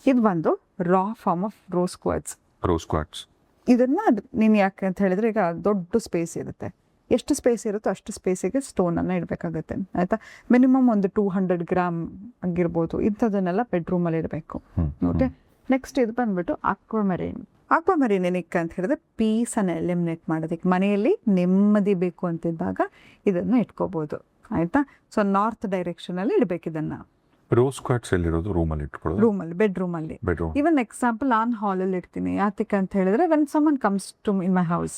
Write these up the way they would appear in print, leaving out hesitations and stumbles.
ಇದು ಬಂದು ರಾ form of rose quartz. ಇದನ್ನ ನೀನು ಯಾಕೆ ಅಂತ ಹೇಳಿದ್ರೆ ಈಗ ದೊಡ್ಡ ಸ್ಪೇಸ್ ಇರುತ್ತೆ, ಎಷ್ಟು ಸ್ಪೇಸ್ ಇರುತ್ತೋ ಅಷ್ಟು ಸ್ಪೇಸಿಗೆ ಸ್ಟೋನನ್ನು ಇಡಬೇಕಾಗುತ್ತೆ ಆಯಿತಾ. ಮಿನಿಮಮ್ ಒಂದು 200 ಗ್ರಾಮ್ ಆಗಿರ್ಬೋದು, ಇಂಥದನ್ನೆಲ್ಲ ಬೆಡ್ರೂಮಲ್ಲಿ ಇಡಬೇಕು. ಓಕೆ, ನೆಕ್ಸ್ಟ್ ಇದು ಬಂದ್ಬಿಟ್ಟು ಆಕ್ವಾಮರೀನ್ ಏನಕ್ಕೆ ಅಂತ ಹೇಳಿದ್ರೆ ಪೀಸನ್ನು ಎಲಿಮಿನೇಟ್ ಮಾಡೋದಕ್ಕೆ, ಮನೆಯಲ್ಲಿ ನೆಮ್ಮದಿ ಬೇಕು ಅಂತಿದ್ದಾಗ ಇದನ್ನು ಇಟ್ಕೋಬೋದು ಆಯಿತಾ. ಸೊ ನಾರ್ತ್ ಡೈರೆಕ್ಷನಲ್ಲಿ ಇಡಬೇಕು ಇದನ್ನು. ರೋಸ್ ಕ್ವಾರ್ಟ್ಸ್ ಎಲ್ಲಿರೋದು? ರೂಮಲ್ಲಿ ಇಟ್ಕೊಳ್ಳೋದು? ರೂಮಲ್ಲಿ, ಬೆಡ್ರೂಮಲ್ಲಿ. ಇವನ್ ಎಕ್ಸಾಂಪಲ್ ನಾನು ಹಾಲಲ್ಲಿ ಇಡ್ತೀನಿ. ಯಾತಕ್ಕೆ ಅಂತ ಹೇಳಿದ್ರೆ when someone comes to in my house,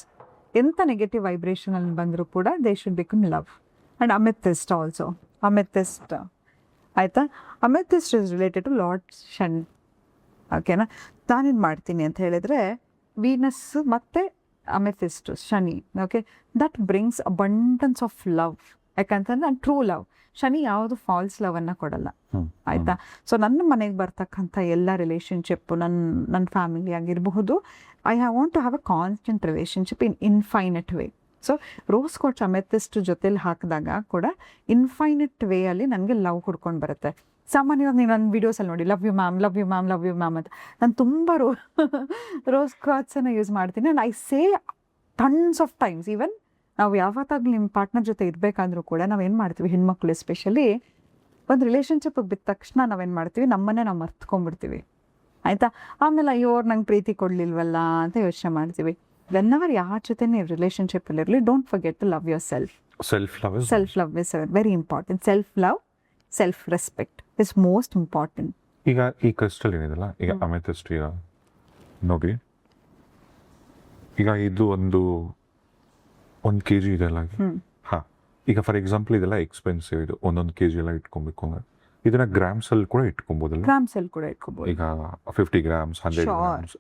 ಎಂಥ ನೆಗೆಟಿವ್ ವೈಬ್ರೇಷನ್ ಅಲ್ಲಿ ಬಂದರೂ ಕೂಡ they should become love. And amethyst also, amethyst ಆಯಿತಾ. Amethyst is related to lord Shani. ಓಕೆನಾ. ನಾನೇನು ಮಾಡ್ತೀನಿ ಅಂತ ಹೇಳಿದರೆ ವೀನಸ್ ಮತ್ತು amethyst Shani, okay, that brings abundance of love. ಯಾಕಂತಂದ್ರೆ ನಾನು ಟ್ರೂ ಲವ್, ಶನಿ ಯಾವುದು ಫಾಲ್ಸ್ ಲವನ್ನು ಕೊಡಲ್ಲ ಆಯಿತಾ. ಸೊ ನನ್ನ ಮನೆಗೆ ಬರ್ತಕ್ಕಂಥ ಎಲ್ಲ ರಿಲೇಷನ್ಶಿಪ್ಪು, ನನ್ನ ಫ್ಯಾಮಿಲಿ ಆಗಿರಬಹುದು, I want to have a constant relationship in infinite way. So rose quartz amethyst ಜೊತೆಲಿ ಹಾಕಿದಾಗ ಕೂಡ ಇನ್ಫೈನಟ್ ವೇ ಅಲ್ಲಿ ನನಗೆ ಲವ್ ಹುಡ್ಕೊಂಡು ಬರುತ್ತೆ. ಸಾಮಾನ್ಯವಾಗಿ ನೀವು ನನ್ನ ವೀಡಿಯೋಸಲ್ಲಿ ನೋಡಿ love you ma'am, love you ma'am, love you ma'am ಅಂತ. ನಾನು ತುಂಬ ರೋಸ್ ಕ್ವಾರ್ಟ್ಸನ್ನು ಯೂಸ್ ಮಾಡ್ತೀನಿ. And I say tons of times, even ನಾವು ಯಾವತ್ತಾಗಲೂ ನಿಮ್ಮ ಪಾರ್ಟ್ನರ್ ಜೊತೆ ಇರಬೇಕಾದ್ರೂ ಕೂಡ ನಾವೇನು ಮಾಡ್ತೀವಿ, ಹೆಣ್ಮಕ್ಳು ಎಸ್ಪೆಷಲಿ ಒಂದು ರಿಲೇಷನ್ಶಿಪ್ಗೆ ಬಿದ್ದ ತಕ್ಷಣ ನಾವೇನು ಮಾಡ್ತೀವಿ, ನಮ್ಮನ್ನೇ ನಾವು ಮರ್ತ್ಕೊಂಡ್ಬಿಡ್ತೀವಿ ಆಯಿತಾ. ಆಮೇಲೆ ಅಯ್ಯೋ ನಂಗೆ ಪ್ರೀತಿ ಕೊಡಲಿಲ್ವಲ್ಲ ಅಂತ ಯೋಚನೆ ಮಾಡ್ತೀವಿ. ವೆನ್ ಎವರ್ ಯಾರ ಜೊತೆ ನೀವು ರಿಲೇಷನ್ಶಿಪ್ಪಲ್ಲಿ ಇರಲಿ, don't forget to love your self. Self love is very important. Self love, self respect is most important. ಈಗ ಈ ಕ್ರಿಸ್ಟಲ್ ಏನಿದೆಲ್ಲ, ಈಗ ಅಮೆಥಿಸ್ಟ್ ಈಗ ನೋಡಿ, ಈಗ ಇದು ಒಂದು kg ಇದೆಲ್ಲ. ಹಾಂ, ಈಗ ಫಾರ್ ಎಕ್ಸಾಂಪಲ್ ಇದೆಲ್ಲ ಎಕ್ಸ್ಪೆನ್ಸಿವ್, ಇದು 1 kg ಎಲ್ಲ ಇಟ್ಕೊಬೇಕು ಅಂದ್ರೆ ಇದನ್ನ ಗ್ರಾಮ್ಸ್ ಅಲ್ಲಿ ಕೂಡ ಇಟ್ಕೊಬೋದಲ್ಲ? ಗ್ರಾಮ್ಸ್ ಅಲ್ಲಿ ಕೂಡ ಇಟ್ಕೋಬಹುದು. ಈಗ 50 ಗ್ರಾಮ್ಸ್, 100 ಗ್ರಾಮ್ಸ್